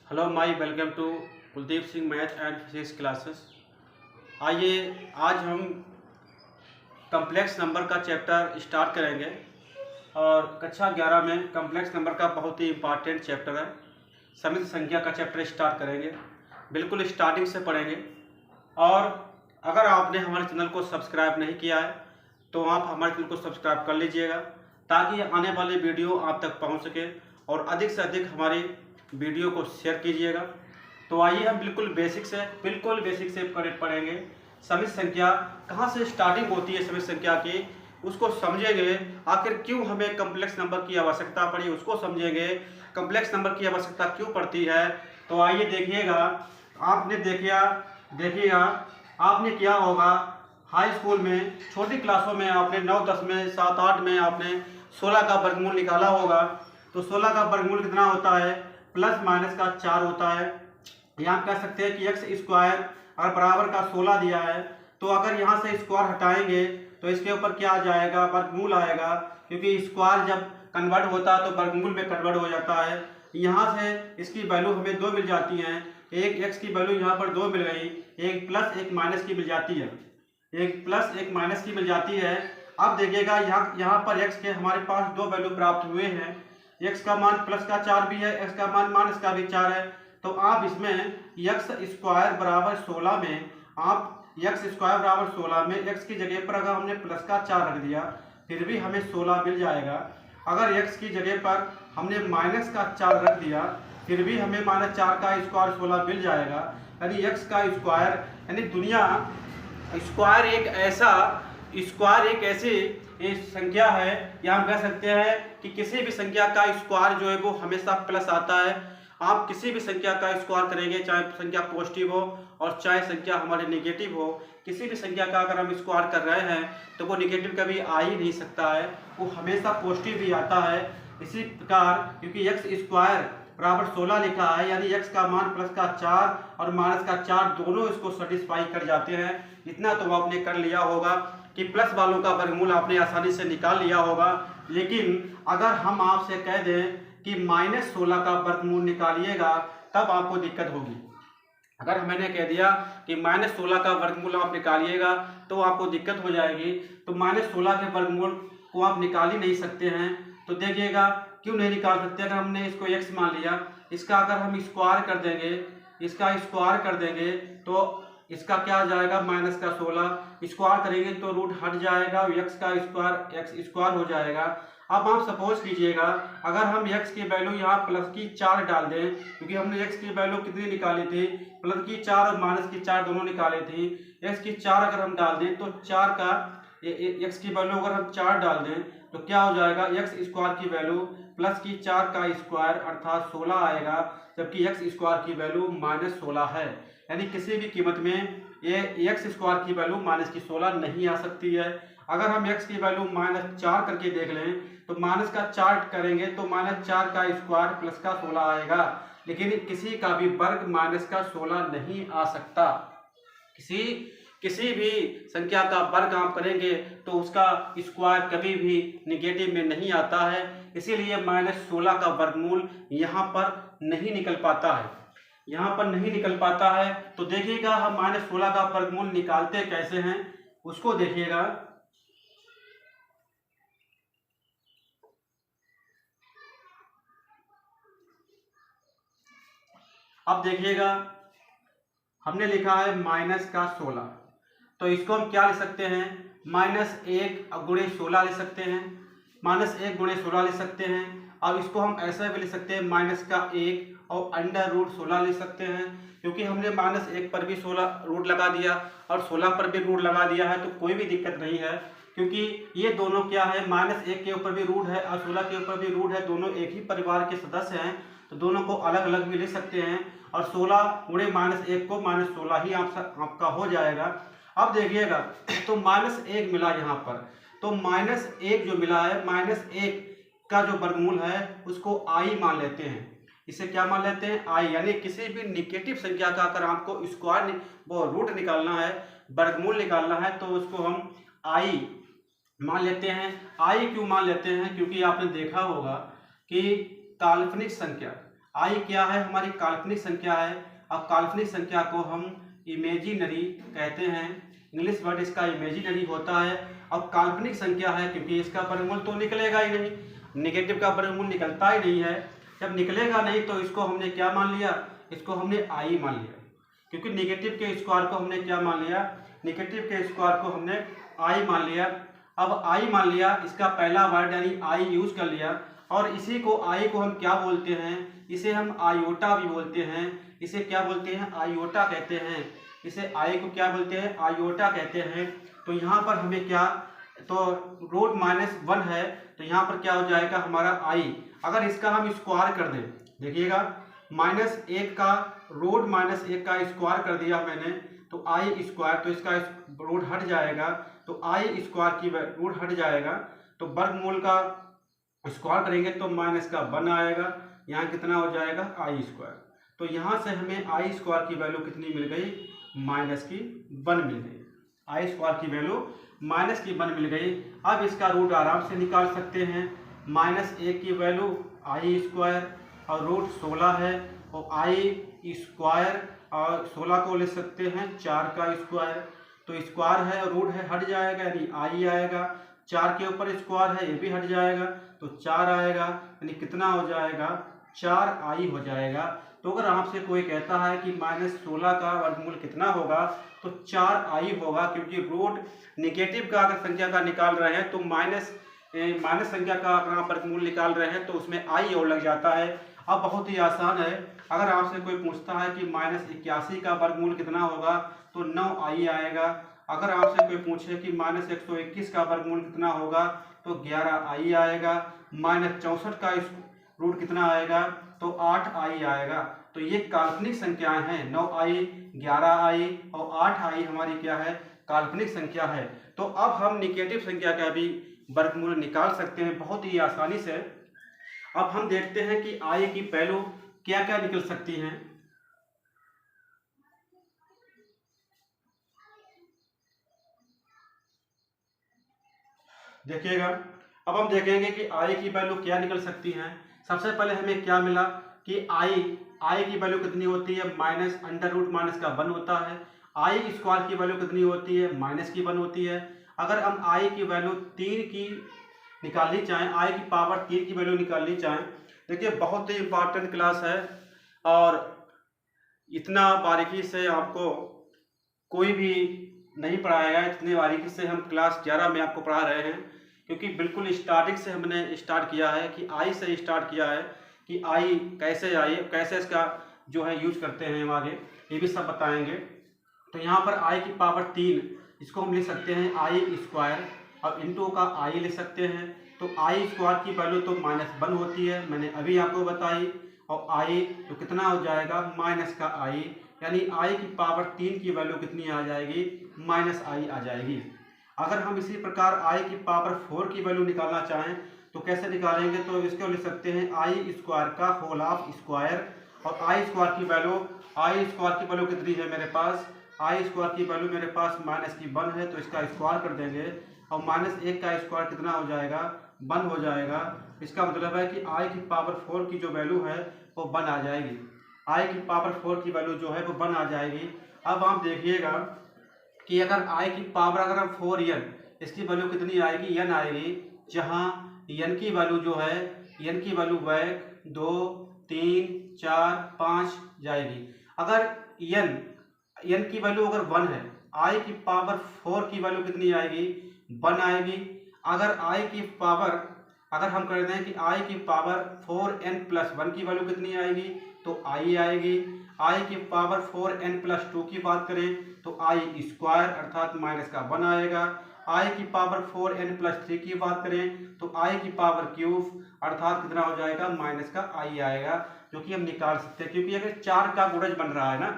Hello my welcome to Kuldeep Singh math and physics classes. आइए आज हम कम्प्लेक्स नंबर का चैप्टर स्टार्ट करेंगे और कक्षा 11 में कम्प्लेक्स नंबर का बहुत ही इम्पॉर्टेंट चैप्टर है। समित संख्या का चैप्टर स्टार्ट करेंगे, बिल्कुल स्टार्टिंग से पढ़ेंगे। और अगर आपने हमारे चैनल को सब्सक्राइब नहीं किया है तो आप हमारे चैनल को सब्सक्राइब कर लीजिएगा ताकि आने वाले वीडियो आप तक पहुंच सके और अधिक से अधिक हमारी वीडियो को शेयर कीजिएगा। तो आइए हम बिल्कुल बेसिक से पढ़ेंगे। समित संख्या कहाँ से स्टार्टिंग होती है, समित संख्या की उसको समझेंगे। आखिर क्यों हमें कम्प्लेक्स नंबर की आवश्यकता पड़ी उसको समझेंगे। कम्प्लेक्स नंबर की आवश्यकता क्यों पड़ती है, तो आइए देखिएगा। देखिएगा आपने क्या होगा, हाई स्कूल में छोटी क्लासों में आपने 9, 10 में, 7, 8 में आपने 16 का वर्गमूल निकाला होगा। तो 16 का वर्गमूल कितना होता है, प्लस माइनस का 4 होता है। यहाँ कह सकते हैं कि एक्स स्क्वायर अगर बराबर का 16 दिया है तो अगर यहाँ से स्क्वायर हटाएंगे तो इसके ऊपर क्या आ जाएगा, वर्गमूल आएगा, क्योंकि स्क्वायर जब कन्वर्ट होता है तो वर्गमूल में कन्वर्ट हो जाता है। यहाँ से इसकी वैल्यू हमें 2 मिल जाती हैं। एक एक्स की वैल्यू यहाँ पर 2 मिल गई, एक प्लस एक माइनस की मिल जाती है, एक प्लस एक माइनस की मिल जाती है। अब देखिएगा यहाँ पर एक्स के हमारे पास 2 वैल्यू प्राप्त हुए हैं। एक्स का मान प्लस का 4 भी है, एक्स का मान माइनस का भी 4 है। तो आप इसमें एक्स स्क्वायर बराबर 16 में एक्स की जगह पर अगर हमने प्लस का 4 रख दिया फिर भी हमें 16 मिल जाएगा। अगर एक्स की जगह पर हमने माइनस का 4 रख दिया फिर भी हमें माइनस 4 का स्क्वायर 16 मिल जाएगा। यानी एक्स का स्क्वायर, यानी दुनिया स्क्वायर एक ऐसी संख्या है, या हम कह सकते हैं कि किसी भी संख्या का स्क्वायर जो है वो हमेशा प्लस आता है। आप किसी भी संख्या का स्क्वायर करेंगे, चाहे संख्या पॉजिटिव हो और चाहे संख्या हमारे नेगेटिव हो, किसी भी संख्या का अगर हम स्क्वायर कर रहे हैं तो वो नेगेटिव कभी आ ही नहीं सकता है, वो हमेशा पॉजिटिव ही आता है। इसी प्रकार क्योंकि एक्स स्क्वायर बराबर 16 लिखा है, यानी एक्स का मान प्लस का 4 और माइनस का 4 दोनों इसको सेटिस्फाई कर जाते हैं। इतना तो आपने कर लिया होगा कि प्लस वालों का वर्गमूल आपने आसानी से निकाल लिया होगा। लेकिन अगर हम आपसे कह दें कि -16 का वर्गमूल निकालिएगा तब आपको दिक्कत होगी। अगर मैंने कह दिया कि -16 का वर्गमूल आप निकालिएगा तो आपको दिक्कत हो जाएगी। तो -16 के वर्गमूल को आप निकाल ही नहीं सकते हैं। तो देखिएगा क्यों नहीं निकाल सकते, अगर हमने इसको x मान लिया, इसका अगर हम स्क्वायर कर देंगे, तो इसका क्या आ जाएगा, माइनस का 16 स्क्वायर करेंगे तो रूट हट जाएगा, एक्स स्क्वायर हो जाएगा। अब आप सपोज कीजिएगा अगर हम x की वैल्यू यहाँ प्लस की 4 डाल दें, क्योंकि हमने x की वैल्यू कितनी निकाली थी, प्लस की 4 और माइनस की 4 दोनों निकाली थी। x की 4 अगर हम डाल दें तो 4 का x की वैल्यू अगर हम 4 डाल दें तो क्या हो जाएगा, एक्स स्क्वायर की वैल्यू प्लस की 4 का स्क्वायर अर्थात 16 आएगा, जबकि एक्स स्क्वायर की वैल्यू -16 है। यानी किसी भी कीमत में ये एक्स स्क्वायर की वैल्यू -16 नहीं आ सकती है। अगर हम एक्स की वैल्यू -4 करके देख लें तो माइनस का 4 करेंगे तो -4 का स्क्वायर प्लस का 16 आएगा, लेकिन किसी का भी वर्ग माइनस का 16 नहीं आ सकता। किसी भी संख्या का वर्ग आप करेंगे तो उसका स्क्वायर कभी भी नेगेटिव में नहीं आता है, इसीलिए -16 का वर्गमूल यहाँ पर नहीं निकल पाता है। तो देखिएगा हम -16 का वर्गमूल निकालते कैसे हैं उसको देखिएगा। अब देखिएगा हमने लिखा है माइनस का 16, तो इसको हम क्या लिख सकते हैं, -1 गुणे 16 लिख सकते हैं, -1 गुणे 16 लिख सकते हैं। अब इसको हम ऐसा भी लिख सकते हैं -1 और √16 लिख सकते हैं, क्योंकि हमने -1 पर भी 16 रूट लगा दिया और 16 पर भी रूट लगा दिया है तो कोई भी दिक्कत नहीं है, क्योंकि ये दोनों क्या है, -1 के ऊपर भी रूट है और 16 के ऊपर भी रूट है, दोनों एक ही परिवार के सदस्य हैं, तो दोनों को अलग अलग भी लिख सकते हैं और 16 गुणे -1 को -16 ही आपका हो जाएगा। अब देखिएगा तो -1 मिला यहाँ पर, तो -1 जो मिला है, -1 का जो वर्गमूल है उसको i मान लेते हैं। इसे क्या मान लेते हैं, i, यानी किसी भी निगेटिव संख्या का अगर आपको स्क्वायर वो रूट निकालना है, वर्गमूल निकालना है, तो उसको हम i मान लेते हैं। i क्यों मान लेते हैं, क्योंकि आपने देखा होगा कि काल्पनिक संख्या आई क्या है, हमारी काल्पनिक संख्या है। अब काल्पनिक संख्या को हम इमेजिनरी कहते हैं, इंग्लिश वर्ड इसका इमेजिनरी होता है। अब काल्पनिक संख्या है क्योंकि इसका वर्गमूल तो निकलेगा ही नहीं, नेगेटिव का वर्गमूल निकलता ही नहीं है। जब निकलेगा नहीं तो इसको हमने क्या मान लिया, इसको हमने आई मान लिया, क्योंकि नेगेटिव के स्क्वायर को हमने क्या मान लिया, नेगेटिव के स्क्वायर को हमने आई मान लिया। अब आई मान लिया, इसका पहला वर्ड यानी आई यूज कर लिया, और इसी को आई को हम क्या बोलते हैं, इसे हम आयोटा भी बोलते हैं। इसे क्या बोलते हैं, आयोटा कहते हैं। इसे आई को क्या बोलते हैं, आयोटा कहते हैं। तो यहाँ पर हमें क्या, तो रूट -1 है, तो यहाँ पर क्या हो जाएगा हमारा आई। अगर इसका हम स्क्वायर कर दें, देखिएगा -1 का रूट -1 का स्क्वायर कर दिया मैंने, तो आई स्क्वायर, तो इसका रूट हट जाएगा, तो आई स्क्वायर की रूट हट जाएगा, तो वर्गमूल का स्क्वायर करेंगे तो -1 आएगा, यहाँ कितना हो जाएगा आई स्क्वायर। तो यहाँ से हमें आई स्क्वायर की वैल्यू कितनी मिल गई, -1 मिल गई। आई स्क्वायर की वैल्यू -1 मिल गई। अब इसका रूट आराम से निकाल सकते हैं। -1 की वैल्यू आई स्क्वायर और रूट 16 है, और आई स्क्वायर और 16 को ले सकते हैं 4 का स्क्वायर, तो स्क्वायर है और रूट है, हट जाएगा यानी आई आएगा। 4 के ऊपर स्क्वायर है, ये भी हट जाएगा, तो 4 आएगा, यानी कितना हो जाएगा, 4 आई हो जाएगा। तो अगर आपसे कोई कहता है कि -16 का वर्गमूल कितना होगा, तो 4 आई होगा, क्योंकि रूट निगेटिव का अगर संख्या का निकाल रहे हैं तो माइनस संख्या का अगर आप वर्गमूल निकाल रहे हैं तो उसमें आई और लग जाता है। अब बहुत ही आसान है, अगर आपसे कोई पूछता है कि -81 का वर्गमूल कितना होगा, तो 9 आई आएगा। अगर आपसे कोई पूछे कि -121 का वर्गमूल कितना होगा, तो 11 आई आएगा। -64 का रूट कितना आएगा, तो 8 आई आएगा। तो ये काल्पनिक संख्याएं हैं, 9 आई, 11 आई और 8 आई हमारी क्या है, काल्पनिक संख्या है। तो अब हम निगेटिव संख्या का भी वर्गमूल निकाल सकते हैं बहुत ही आसानी से। अब हम देखते हैं कि आई की वैल्यू क्या क्या निकल सकती हैं। देखिएगा, अब हम देखेंगे कि आई की वैल्यू क्या निकल सकती हैं। सबसे पहले हमें क्या मिला कि आई की वैल्यू कितनी होती है, -√-1 होता है। आई स्क्वायर की वैल्यू कितनी होती है, -1 होती है। अगर हम आई की वैल्यू 3 की निकालनी चाहें, आई की पावर 3 की वैल्यू निकालनी चाहें, देखिए बहुत ही इंपॉर्टेंट क्लास है, और इतना बारीकी से आपको कोई भी नहीं पढ़ाएगा। इतनी बारीकी से हम क्लास 11 में आपको पढ़ा रहे हैं, क्योंकि बिल्कुल स्टार्टिंग से हमने स्टार्ट किया है, कि आई से स्टार्ट किया है, कि आई कैसे आई, कैसे इसका जो है यूज करते हैं हम आगे, ये भी सब बताएंगे। तो यहाँ पर आई की पावर 3, इसको हम लिख सकते हैं आई स्क्वायर, और इंटू का आई लिख सकते हैं। तो आई स्क्वायर की वैल्यू तो -1 होती है, मैंने अभी आपको बताई, और आई तो कितना हो जाएगा, -आई, यानी आई की पावर 3 की वैल्यू कितनी आ जाएगी, -आई आ जाएगी। अगर हम इसी प्रकार आई की पावर 4 की वैल्यू निकालना चाहें तो कैसे निकालेंगे, तो इसको लिख सकते हैं आई स्क्वायर का होल ऑफ स्क्वायर, और आई स्क्वायर की वैल्यू कितनी है मेरे पास, आई स्क्वायर की वैल्यू मेरे पास -1 है, तो इसका स्क्वायर कर देंगे, और -1 का स्क्वायर कितना हो जाएगा, 1 हो जाएगा। इसका मतलब है कि आई की पावर 4 की जो वैल्यू है वो 1 आ जाएगी। आई की पावर 4 की वैल्यू जो है वो 1 आ जाएगी। अब आप देखिएगा कि अगर आई की पावर, अगर हम 4n, इसकी वैल्यू कितनी आएगी, n आएगी, जहाँ n की वैल्यू जो है, n की वैल्यू 1, 2, 3, 4, 5 जाएगी। अगर n की वैल्यू अगर 1 है, आई की पावर 4 की वैल्यू कितनी आएगी, 1 आएगी। अगर आई की पावर, अगर हम कर दें कि आई की पावर 4n+1 की वैल्यू कितनी आएगी, तो आई आएगी। आई की पावर 4n+2 की बात करें तो आई स्क्वायर अर्थात -1 आएगा। आई की पावर 4n+3 की बात करें तो आई की पावर क्यूब अर्थात कितना हो जाएगा, -आई आएगा, जो कि हम निकाल सकते हैं। क्योंकि अगर 4 का गुणज बन रहा है ना,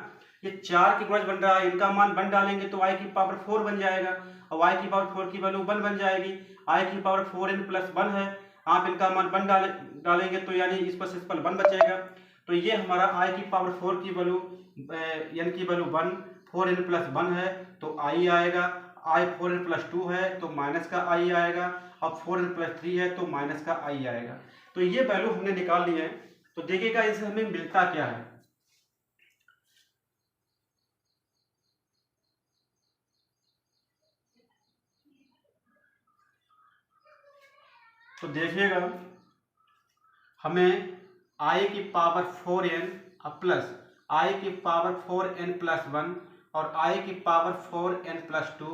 ये 4 की गुणज बन रहा है, इनका मान 1 डालेंगे तो आई की पावर 4 बन जाएगा, और आई की पावर 4 की वैल्यू 1 बन जाएगी। आई की पावर 4n+1 है, आप इनका मान 1 डालेंगे तो यानी इस पर सिंपल 1 बचेगा। तो ये हमारा आई की पावर 4 की वैल्यू, n की वैल्यू 1, 4n+1 है तो आई आएगा। आई 4n+2 है तो -आई आएगा, अब 4n+3 है तो -आई आएगा। तो ये वैल्यू हमने निकाल ली है। तो देखिएगा इससे हमें मिलता क्या है। तो देखिएगा हमें i की पावर 4n प्लस i की पावर 4n प्लस 1 और i की पावर 4n प्लस 2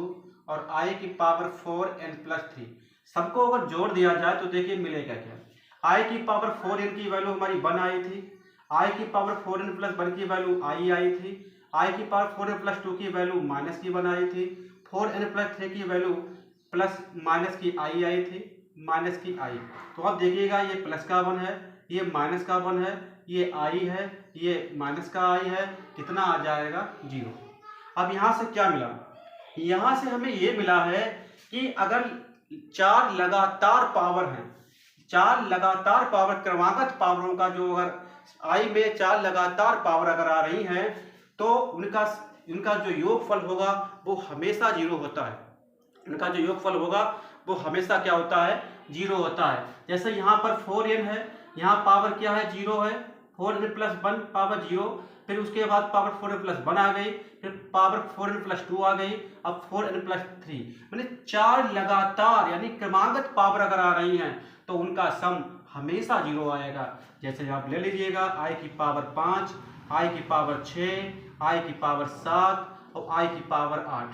और i की पावर 4n प्लस 3 सबको अगर जोड़ दिया जाए तो देखिए मिलेगा क्या। i की पावर 4n की वैल्यू हमारी 1 आई थी, i की पावर 4n प्लस 1 की वैल्यू i आई थी, i की पावर 4n प्लस 2 की वैल्यू माइनस की 1 आई थी, 4n प्लस 3 की वैल्यू प्लस माइनस की i आई थी, माइनस की i। तो अब देखिएगा ये प्लस का 1 है, ये माइनस का 1 है, ये i है, ये माइनस का i है, कितना आ जाएगा 0। अब यहाँ से क्या मिला, यहाँ से हमें ये मिला है कि अगर 4 लगातार पावर हैं, 4 लगातार पावर क्रमागत पावरों का जो अगर i में 4 लगातार पावर अगर आ रही हैं तो उनका जो योगफल होगा वो हमेशा 0 होता है। उनका जो योगफल होगा वो हमेशा क्या होता है 0 होता है। जैसे यहाँ पर 4n है, यहाँ पावर क्या है 0 है, 4n प्लस 1 पावर 0, फिर उसके बाद पावर 4n प्लस 1 आ गई, फिर पावर 4n प्लस 2 आ गई, अब 4n प्लस 3, मैंने 4 लगातार यानी क्रमागत पावर अगर आ रही हैं तो उनका सम हमेशा 0 आएगा। जैसे आप ले लीजिएगा i की पावर 5, i की पावर 6, i की पावर 7 और i की पावर 8।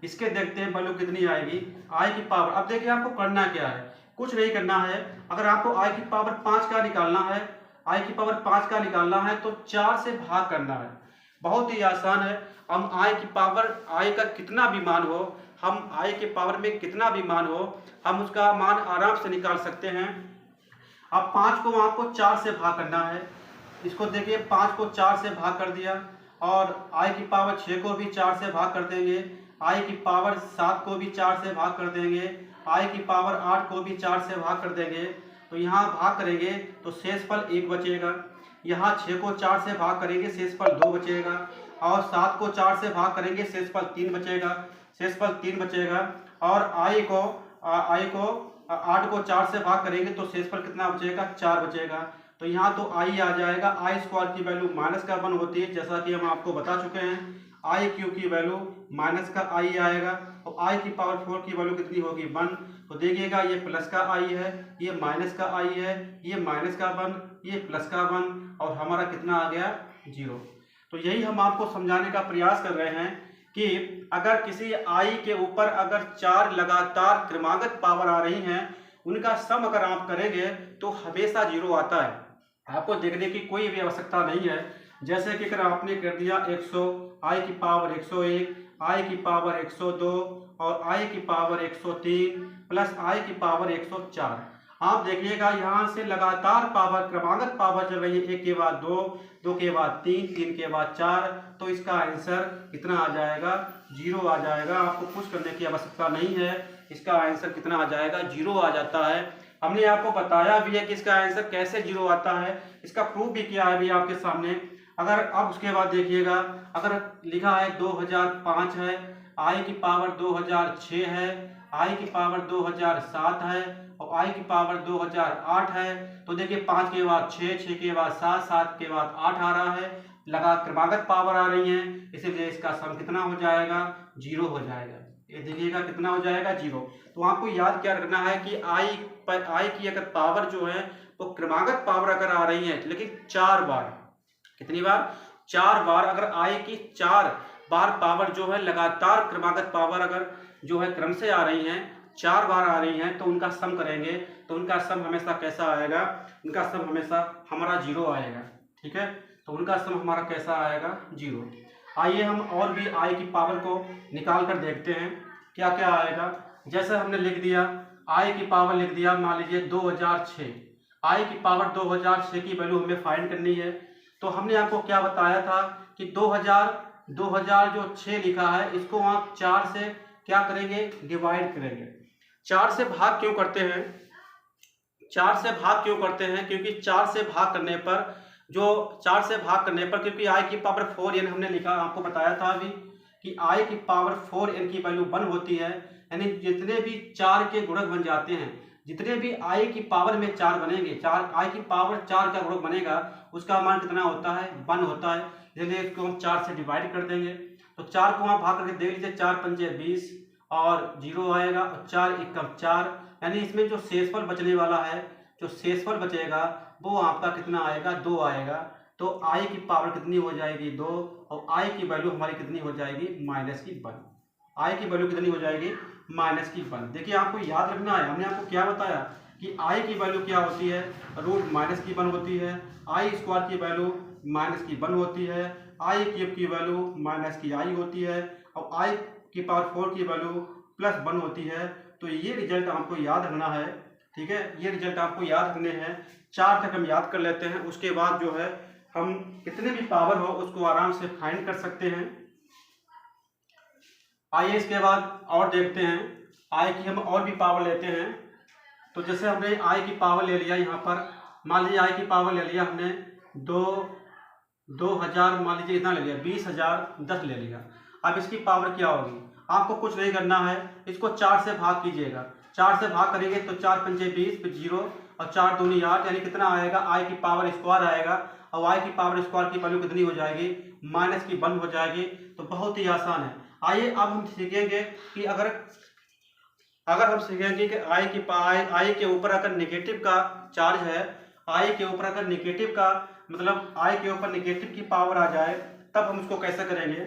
इसके देखते हैं वैल्यू कितनी आएगी i की पावर। अब देखिए आपको करना क्या है, कुछ नहीं करना है। अगर आपको i की पावर 5 का निकालना है, i की पावर 5 का निकालना है तो 4 से भाग करना है। बहुत ही आसान है। हम i की पावर i का कितना भी मान हो, हम i के पावर में कितना भी मान हो, हम उसका मान आराम से निकाल सकते हैं। अब 5 को आपको 4 से भाग करना है। इसको देखिए 5 को 4 से भाग कर दिया और i की पावर 6 को भी 4 से भाग कर देंगे, i की पावर 7 को भी 4 से भाग कर देंगे, i की पावर 8 को भी 4 से भाग कर देंगे। तो यहाँ भाग करेंगे तो शेषफल 1 बचेगा, यहाँ 6 को 4 से भाग करेंगे शेषफल 2 बचेगा, और 7 को 4 से भाग करेंगे शेषफल 3 बचेगा, शेषफल 3 बचेगा। और i को 8 को 4 से भाग करेंगे तो शेषफल कितना बचेगा 4 बचेगा। तो यहाँ तो i आ जाएगा, i स्क्वायर की वैल्यू माइनस का 1 होती है, जैसा कि हम आपको बता चुके हैं। i क्यूब की वैल्यू माइनस का i आएगा और i की पावर 4 की वैल्यू कितनी होगी 1। तो देखिएगा ये प्लस का i है, ये माइनस का i है, ये माइनस का 1, ये प्लस का 1 और हमारा कितना आ गया 0। तो यही हम आपको समझाने का प्रयास कर रहे हैं कि अगर किसी i के ऊपर अगर 4 लगातार क्रमागत पावर आ रही हैं, उनका सम अगर आप करेंगे तो हमेशा 0 आता है। आपको देखने की कोई भी आवश्यकता नहीं है। जैसे कि अगर आपने कर दिया 100, i की पावर 101, i की पावर 102 और i की पावर 103 प्लस i की पावर 104। आप देखिएगा यहाँ से लगातार पावर क्रमागत पावर चल रही है, 1 के बाद 2, 2 के बाद 3, 3 के बाद 4। तो इसका आंसर कितना आ जाएगा 0 आ जाएगा। आपको कुछ करने की आवश्यकता नहीं है, इसका आंसर कितना आ जाएगा 0 आ जाता है। हमने आपको बताया भी है कि इसका आंसर कैसे 0 आता है, इसका प्रूफ भी किया है अभी आपके सामने। अगर अब उसके बाद देखिएगा, अगर लिखा है 2005 है, i की पावर 2006 है, i की पावर 2007 है और i की पावर 2008 है, तो देखिए 5 के बाद 6, 6 के बाद 7, 7 के बाद 8 आ रहा है। लगा क्रमागत पावर आ रही है, इसीलिए इसका सम कितना हो जाएगा 0 हो जाएगा। ये देखिएगा कितना हो जाएगा 0। तो आपको याद क्या रखना है कि i की अगर पावर जो है वो क्रमागत पावर अगर आ रही है, लेकिन 4 बार, कितनी बार 4 बार, अगर i की 4 बार पावर जो है लगातार क्रमागत पावर अगर जो है क्रम से आ रही हैं, 4 बार आ रही हैं, तो उनका सम करेंगे तो उनका सम हमेशा कैसा आएगा, उनका सम हमेशा हमारा 0 आएगा। ठीक है, तो उनका सम हमारा कैसा आएगा 0। आइए हम और भी i की पावर को निकाल कर देखते हैं क्या क्या आएगा। जैसे हमने लिख दिया i की पावर, लिख दिया मान लीजिए 2006, i की पावर 2006 की वैल्यू हमें फाइंड करनी है। तो हमने आपको क्या बताया था कि 2000 जो 6 लिखा है इसको आप 4 से क्या करेंगे डिवाइड करेंगे। 4 से भाग क्यों करते हैं, 4 से भाग क्यों करते हैं, क्योंकि 4 से भाग करने पर क्योंकि i की पावर 4n हमने लिखा, आपको बताया था अभी कि i की पावर 4n की वैल्यू 1 होती है, यानी जितने भी 4 के गुणक बन जाते हैं, जितने भी i की पावर में 4 बनेंगे, i की पावर 4 का गुणक बनेगा, उसका मान कितना होता है, 1 होता है। इसलिए इसको हम 4 से डिवाइड कर देंगे। तो 4 को आप भाग करके देख लीजिए, 4 पंजे 20 और 0 आएगा, और 4 एकम 4, यानी इसमें जो शेषफल बचने वाला है, जो शेषफल बचेगा वो आपका कितना आएगा, 2 आएगा। तो i की पावर कितनी हो जाएगी, 2, और i की वैल्यू हमारी कितनी हो जाएगी, -1। i की वैल्यू कितनी हो जाएगी, -1। देखिए आपको याद रखना है, हमने आपको क्या बताया कि i की वैल्यू क्या होती है, √-1 होती है। i² की वैल्यू -1 होती है। i³ की वैल्यू -i होती है, और i⁴ की वैल्यू +1 होती है। तो ये रिजल्ट आपको याद रखना है, ठीक है, ये रिजल्ट आपको याद रखने हैं। 4 तक हम याद कर लेते हैं, उसके बाद जो है हम कितने भी पावर हो उसको आराम से फाइंड कर सकते हैं। आइए इसके बाद और देखते हैं, i की हम और भी पावर लेते हैं। तो जैसे हमने i की पावर ले लिया, यहाँ पर मान लीजिए i की पावर ले लिया हमने 2000, मान लीजिए इतना ले लिया, 20,010 ले लिया। अब इसकी पावर क्या होगी, आपको कुछ नहीं करना है, इसको 4 से भाग कीजिएगा। 4 से भाग करेंगे तो 4 पंजे 20, फिर 0 और 4 दूनी 8, यानी कितना आएगा, i की पावर स्क्वायर आएगा। और i की पावर स्क्वायर की वैल्यू कितनी हो जाएगी, -1 हो जाएगी। तो बहुत ही आसान है। आइए अब हम सीखेंगे कि अगर हम सीखेंगे कि i के ऊपर अगर नेगेटिव का चार्ज है, i के ऊपर अगर नेगेटिव का मतलब i के ऊपर नेगेटिव की पावर आ जाए, तब हम उसको कैसे करेंगे।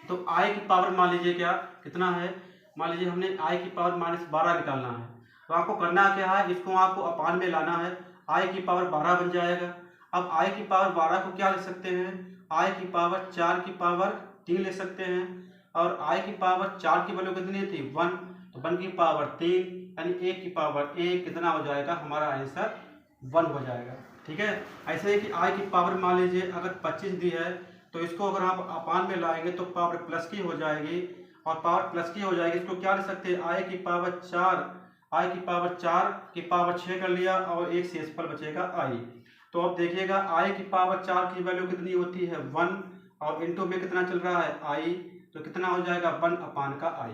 तो i की पावर मान लीजिए क्या कितना है, मान लीजिए हमने i की पावर -12 निकालना है। तो आपको करना क्या है, इसको आपको अपान में लाना है, i की पावर 12 बन जाएगा। अब i की पावर 12 को क्या ले सकते हैं, i की पावर 4 की पावर 3 ले सकते हैं, और i की पावर 4 की वैल्यू कितनी थी, 1, तो 1 की पावर 3, यानी 1 की पावर 1 कितना हो जाएगा, हमारा आंसर 1 हो जाएगा। ठीक है, ऐसे ही कि i की पावर मान लीजिए अगर 25 दी है, तो इसको अगर आप अपान में लाएंगे तो पावर प्लस की हो जाएगी, और पावर प्लस की हो जाएगी, इसको क्या ले सकते हैं, i की पावर 4, i की पावर 4 की पावर 6 कर लिया, और एक शेषफल बचेगा i। तो अब देखिएगा i की पावर 4 की वैल्यू कितनी होती है, 1, और इंटू में कितना चल रहा है, i, तो कितना हो जाएगा, 1 अपान का i।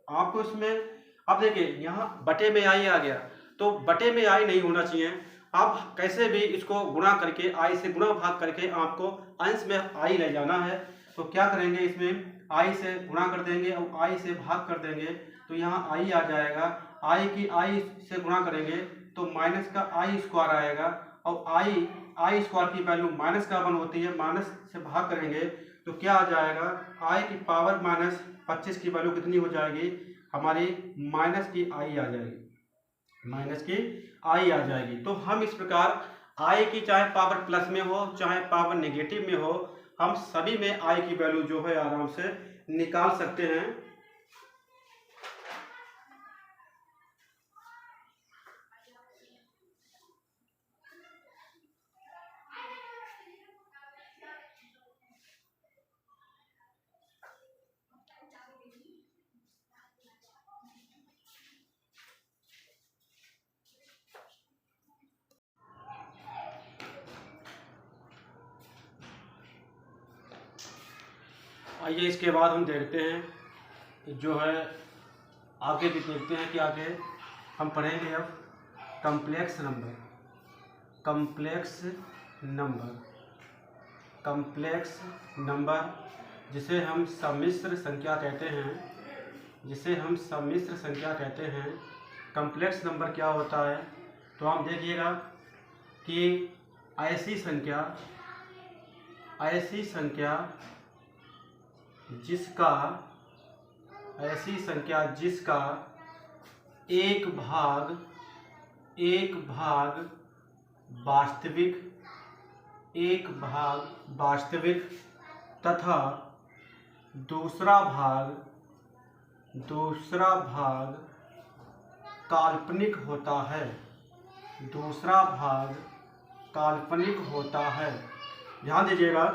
आपको इसमें अब देखिए यहाँ बटे में i आ गया, तो बटे में i नहीं होना चाहिए। आप कैसे भी इसको गुणा करके, i से गुणा भाग करके आपको अंश में i ले जाना है। तो क्या करेंगे, इसमें i से गुणा कर देंगे और i से भाग कर देंगे, तो यहाँ i आ जाएगा। i की i से गुणा करेंगे तो माइनस का i² आएगा, और i² की वैल्यू -1 होती है, माइनस से भाग करेंगे तो क्या आ जाएगा, i की पावर -25 की वैल्यू कितनी हो जाएगी हमारी, -i आ जाएगी, -i आ जाएगी। तो हम इस प्रकार i की चाहे पावर प्लस में हो चाहे पावर नेगेटिव में हो, हम सभी में i की वैल्यू जो है आराम से निकाल सकते हैं। आइए इसके बाद हम देखते हैं जो है आगे भी देखते हैं कि आगे हम पढ़ेंगे अब कम्प्लेक्स नंबर जिसे हम सम्मिश्र संख्या कहते हैं। कम्प्लेक्स नंबर क्या होता है, तो हम देखिएगा कि ऐसी संख्या जिसका एक भाग वास्तविक तथा दूसरा भाग काल्पनिक होता है। ध्यान दीजिएगा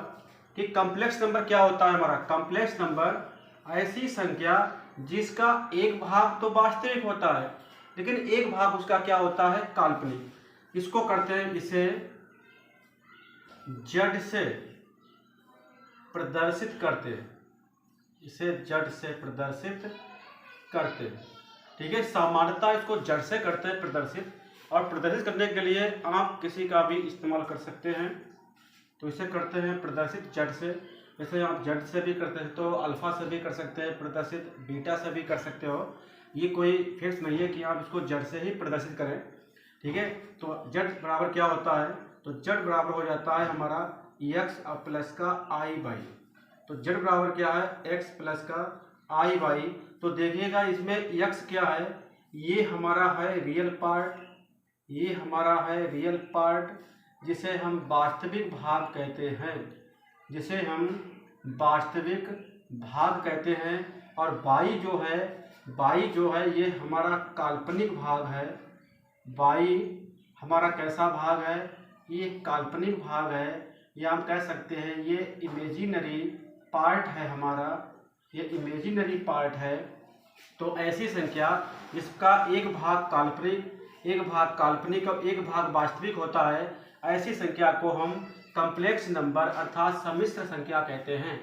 कि कम्प्लेक्स नंबर क्या होता है हमारा, कम्प्लेक्स नंबर ऐसी संख्या जिसका एक भाग तो वास्तविक होता है, लेकिन एक भाग उसका क्या होता है, काल्पनिक। इसको करते हैं, इसे z से प्रदर्शित करते हैं, ठीक है। सामान्यतः इसको जड़ से करते हैं प्रदर्शित, और प्रदर्शित करने के लिए आप किसी का भी इस्तेमाल कर सकते हैं। तो इसे करते हैं प्रदर्शित जड़ से। जैसे आप जड़ से भी करते हैं तो अल्फा से भी कर सकते हैं प्रदर्शित, बीटा से भी कर सकते हो। ये कोई फिक्स नहीं है कि आप इसको जड़ से ही प्रदर्शित करें, ठीक है। तो जड़ बराबर क्या होता है, तो जड़ बराबर हो जाता है हमारा x प्लस का आई बाई। तो जड़ बराबर क्या है, x प्लस का आई बाई। तो देखिएगा इसमें x क्या है, ये हमारा है रियल पार्ट, ये हमारा है रियल पार्ट जिसे हम वास्तविक भाग कहते हैं, जिसे हम वास्तविक भाग कहते हैं। और y जो है ये हमारा काल्पनिक भाग है। y हमारा कैसा भाग है, ये काल्पनिक भाग है, या हम कह सकते हैं ये इमेजिनरी पार्ट है हमारा, ये इमेजिनरी पार्ट है। तो ऐसी संख्या जिसका एक भाग काल्पनिक और एक भाग वास्तविक होता है, ऐसी संख्या को हम कॉम्प्लेक्स नंबर अर्थात सम्मिश्र संख्या कहते हैं।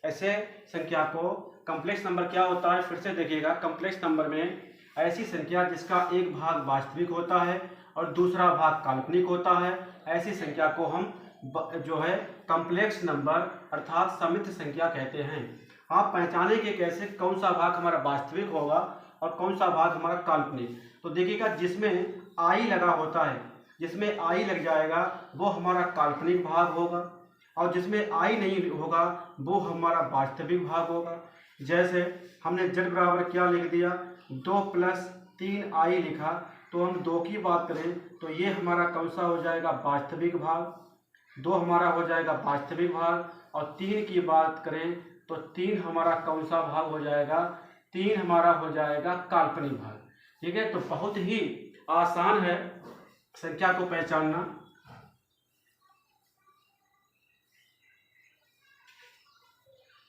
ऐसे संख्या को कॉम्प्लेक्स नंबर क्या होता है, फिर से देखिएगा। कॉम्प्लेक्स नंबर में ऐसी संख्या जिसका एक भाग वास्तविक होता है और दूसरा भाग काल्पनिक होता है, ऐसी संख्या को हम जो है कॉम्प्लेक्स नंबर अर्थात सम्मिश्र संख्या कहते हैं। आप पहचानेंगे कैसे कौन सा भाग हमारा वास्तविक होगा और कौन सा भाग हमारा काल्पनिक। तो देखिएगा जिसमें आई लगा होता है, जिसमें आई लग जाएगा वो हमारा काल्पनिक भाग होगा, और जिसमें आई नहीं होगा वो हमारा वास्तविक भाग होगा। जैसे हमने z बराबर क्या लिख दिया, 2 + 3i लिखा, तो हम 2 की बात करें तो ये हमारा कौन सा हो जाएगा, वास्तविक भाग। 2 हमारा हो जाएगा वास्तविक भाग, और 3 की बात करें तो 3 हमारा कौन सा भाग हो जाएगा, 3 हमारा हो जाएगा काल्पनिक भाग, ठीक है। तो बहुत ही आसान है संख्या को पहचानना।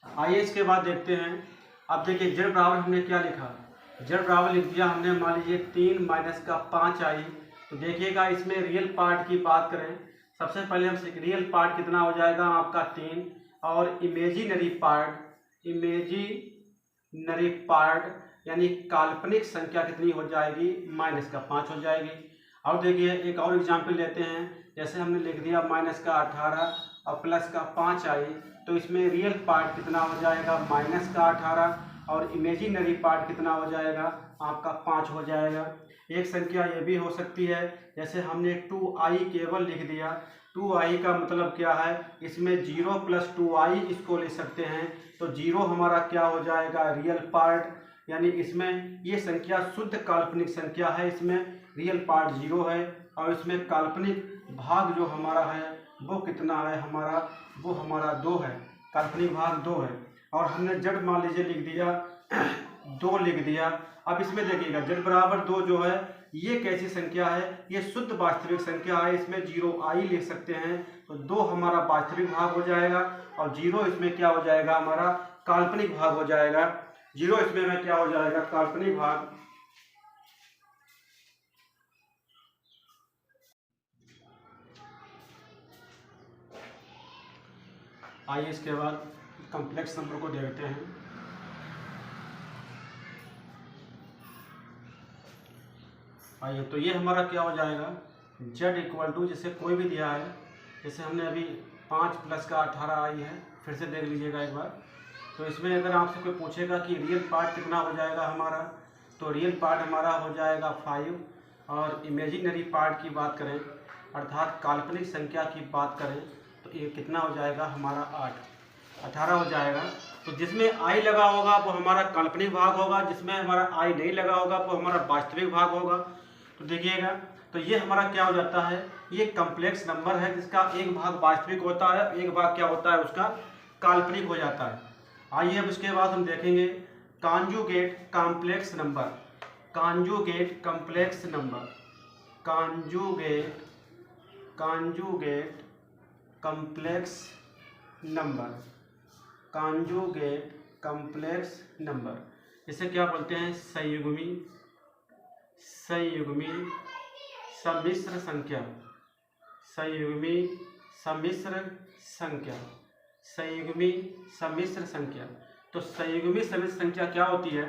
आइए इसके बाद देखते हैं। अब देखिए z बराबर हमने क्या लिखा, z बराबर लिख दिया हमने मान लीजिए 3 - 5i। तो देखिएगा इसमें रियल पार्ट की बात करें, सबसे पहले हम रियल पार्ट कितना हो जाएगा आपका 3, और इमेजिनरी पार्ट यानी काल्पनिक संख्या कितनी हो जाएगी, -5 हो जाएगी। और देखिए एक और एग्जाम्पल लेते हैं। जैसे हमने लिख दिया -18 और +5i, तो इसमें रियल पार्ट कितना हो जाएगा, -18, और इमेजिनरी पार्ट कितना हो जाएगा आपका 5 हो जाएगा। एक संख्या ये भी हो सकती है, जैसे हमने 2i केवल लिख दिया। 2i का मतलब क्या है, इसमें 0 + 2i इसको ले सकते हैं। तो 0 हमारा क्या हो जाएगा, रियल पार्ट, यानी इसमें ये संख्या शुद्ध काल्पनिक संख्या है, इसमें रियल पार्ट 0 है, और इसमें काल्पनिक भाग जो हमारा है वो कितना है हमारा, वो हमारा 2 है, काल्पनिक भाग 2 है। और हमने z मान लीजिए लिख दिया 2 लिख दिया। अब इसमें देखिएगा z बराबर 2 जो है ये कैसी संख्या है, ये शुद्ध वास्तविक संख्या है, इसमें 0i लिख सकते हैं। तो 2 हमारा वास्तविक भाग हो जाएगा, और 0 इसमें क्या हो जाएगा हमारा काल्पनिक भाग हो जाएगा। 0 इसमें में क्या हो जाएगा, काल्पनिक भाग। आइए इसके बाद कॉम्प्लेक्स नंबर को देखते हैं। आइए तो ये हमारा क्या हो जाएगा, z = जैसे कोई भी दिया है, जैसे हमने अभी 5 + 18i है, फिर से देख लीजिएगा एक बार। तो इसमें अगर आपसे कोई पूछेगा कि रियल पार्ट कितना हो जाएगा हमारा, तो रियल पार्ट हमारा हो जाएगा 5, और इमेजिनरी पार्ट की बात करें अर्थात काल्पनिक संख्या की बात करें तो ये कितना हो जाएगा हमारा 18 हो जाएगा। तो जिसमें आई लगा होगा वो हमारा काल्पनिक भाग होगा, जिसमें हमारा आई नहीं लगा होगा वो हमारा वास्तविक भाग होगा। तो देखिएगा, तो ये हमारा क्या हो जाता है, ये कॉम्प्लेक्स नंबर है जिसका एक भाग वास्तविक होता है, एक भाग क्या होता है उसका काल्पनिक हो जाता है। आइए अब इसके बाद हम देखेंगे conjugate complex number, conjugate complex number, conjugate complex number, conjugate complex number, इसे क्या बोलते हैं, संयुग्मी सम्मिश्र संख्या, संयुग्मी सम्मिश्र संख्या, संयुग्मी सम्मिश्र संख्या। तो संयुग्मी सम्मिश्र संख्या क्या होती है,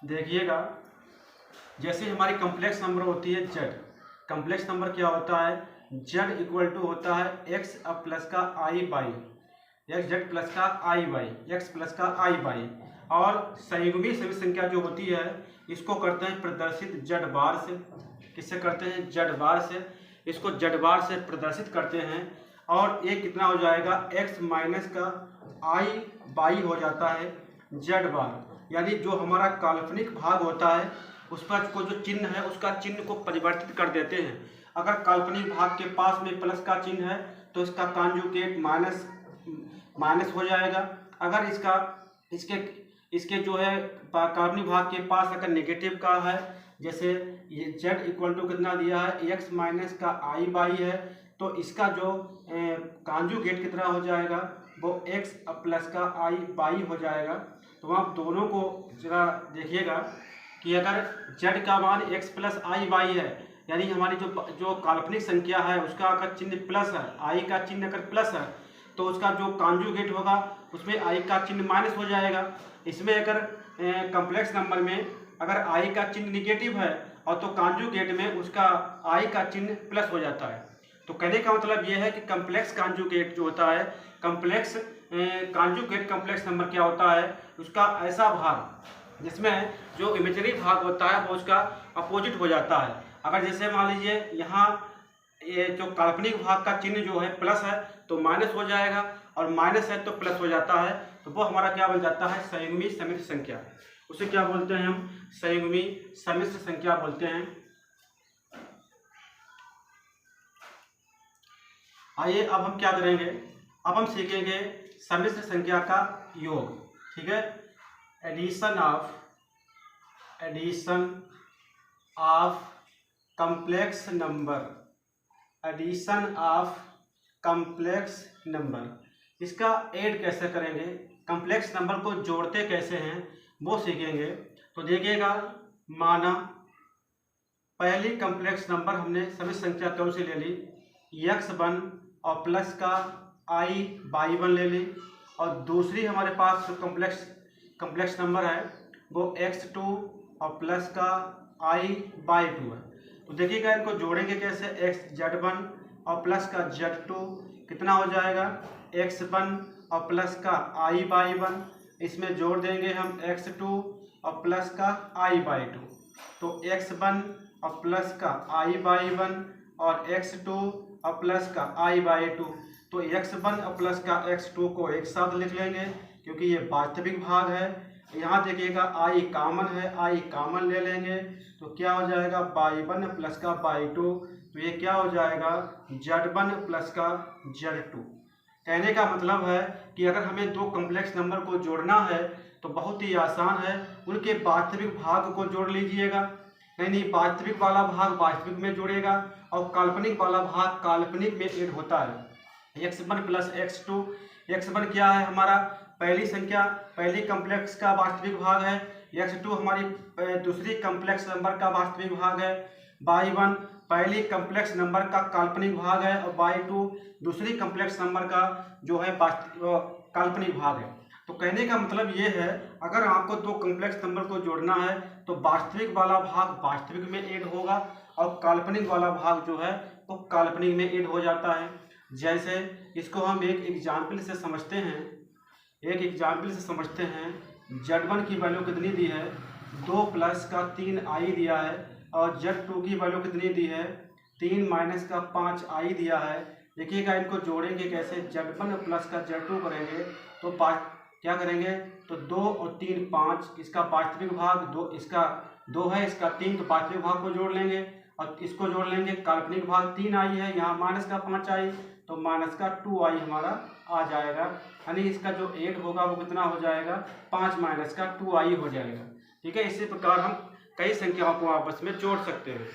देखिएगा जैसे हमारी कम्प्लेक्स नंबर होती है जेड, कम्प्लेक्स नंबर क्या होता है, जेड इक्वल टू होता है एक्स प्लस का आई बाई एक्स, जेड प्लस का आई बाई एक्स प्लस का आई बाई। और संयुग्मी सभी संख्या जो होती है इसको करते हैं प्रदर्शित जेड बार से। किससे करते हैं, जेड बार से। इसको जेड बार से प्रदर्शित करते हैं और ये कितना हो जाएगा, एक्स माइनस का आई बाई हो जाता है जेड बार। यानी जो हमारा काल्पनिक भाग होता है उस पर को जो चिन्ह है उसका चिन्ह को परिवर्तित कर देते हैं। अगर काल्पनिक भाग के पास में प्लस का चिन्ह है तो इसका कॉन्जुगेट माइनस हो जाएगा। अगर इसके जो है काल्पनिक भाग के पास अगर नेगेटिव का है, जैसे ये जेड इक्वल टू कितना दिया है, एक्स माइनस का आई बाई है, तो इसका जो कॉन्जुगेट कितना हो जाएगा, वो एक्स प्लस का आई बाई हो जाएगा। तो आप दोनों को जरा देखिएगा कि अगर जेड का मान एक्स प्लस आई बाई है, यानी हमारी जो काल्पनिक संख्या है उसका अगर चिन्ह प्लस है, आई का चिन्ह अगर प्लस है, तो उसका जो कॉन्जुगेट होगा उसमें आई का चिन्ह माइनस हो जाएगा। इसमें अगर कम्प्लेक्स नंबर में अगर आई का चिन्ह निगेटिव है और तो कॉन्जुगेट में उसका आई का चिन्ह प्लस हो जाता है। तो कहने का मतलब यह है कि कम्प्लेक्स कॉन्जुगेट जो होता है, कम्प्लेक्स कॉन्जुगेट कम्प्लेक्स नंबर क्या होता है, उसका ऐसा भाग जिसमें जो इमेजरी भाग होता है वो उसका अपोजिट हो जाता है। अगर जैसे मान लीजिए यहाँ ये जो काल्पनिक भाग का चिन्ह जो है प्लस है तो माइनस हो जाएगा, और माइनस है तो प्लस हो जाता है, तो वो हमारा क्या बन जाता है, संयुग्मी समिश्र संख्या। उसे क्या बोलते हैं हम, संयुग्मी समिश्र संख्या बोलते हैं। आइए अब हम क्या करेंगे, अब हम सीखेंगे समिश्र संख्या का योग। ठीक है, addition of complex number, addition of complex number. इसका ऐड कैसे करेंगे, कम्प्लेक्स नंबर को जोड़ते कैसे हैं वो सीखेंगे। तो देखिएगा, माना पहली कम्प्लेक्स नंबर हमने समिश्र संख्या कौन सी ले ली, x1 और प्लस का आई बाई 1 ले ली, और दूसरी हमारे पास जो कम्प्लेक्स नंबर है वो x2 और प्लस का आई बाई 2 है। तो देखिएगा इनको जोड़ेंगे कैसे, z1 और प्लस का z2 कितना हो जाएगा, x1 और प्लस का आई बाई 1, इसमें जोड़ देंगे हम x2 और प्लस का आई बाई 2, तो x1 और प्लस का आई बाई 1 और x2 और प्लस का आई बाई 2, तो x1 और प्लस का x2 को एक साथ लिख लेंगे क्योंकि ये वास्तविक भाग है। यहाँ देखिएगा आई कॉमन है, आई कॉमन ले लेंगे तो क्या हो जाएगा, बाई 1 प्लस का बाई 2, तो ये क्या हो जाएगा, z1 प्लस का z2। कहने का मतलब है कि अगर हमें दो कम्प्लेक्स नंबर को जोड़ना है तो बहुत ही आसान है, उनके वास्तविक भाग को जोड़ लीजिएगा। नहीं, वास्तविक वाला भाग वास्तविक में जोड़ेगा और काल्पनिक वाला भाग काल्पनिक में ऐड होता है। x1 प्लस x2, x1 क्या है हमारा पहली संख्या, पहली कम्प्लेक्स का वास्तविक भाग है, x2 हमारी दूसरी कम्प्लेक्स नंबर का वास्तविक भाग है, बाई 1 पहली कम्प्लेक्स नंबर का काल्पनिक भाग है और बाई 2 दूसरी कम्प्लेक्स नंबर का जो है काल्पनिक भाग है। तो कहने का मतलब ये है, अगर आपको दो कम्प्लेक्स नंबर को जोड़ना है तो वास्तविक वाला भाग वास्तविक में ऐड होगा और काल्पनिक वाला भाग जो है वो काल्पनिक में ऐड हो जाता है। जैसे इसको हम एक एग्जाम्पल से समझते हैं, z1 की वैल्यू कितनी दी है, 2 प्लस का 3 आई दिया है, और z2 की वैल्यू कितनी दी है, 3 माइनस का 5 आई दिया है। देखिएगा इनको जोड़ेंगे कैसे, z1 प्लस का z2 करेंगे तो क्या करेंगे, तो 2 और 3 5, इसका वास्तविक भाग 2, इसका 2 है, इसका 3, तो वास्तविक भाग को जोड़ लेंगे और इसको जोड़ लेंगे, काल्पनिक भाग 3 आई है, यहाँ माइनस का 5 आई, तो माइनस का 2 आई हमारा आ जाएगा। यानी इसका जो ऐड होगा वो कितना हो जाएगा, 5 माइनस का 2 आई हो जाएगा। ठीक है, इसी प्रकार हम कई संख्याओं को आपस में जोड़ सकते हैं।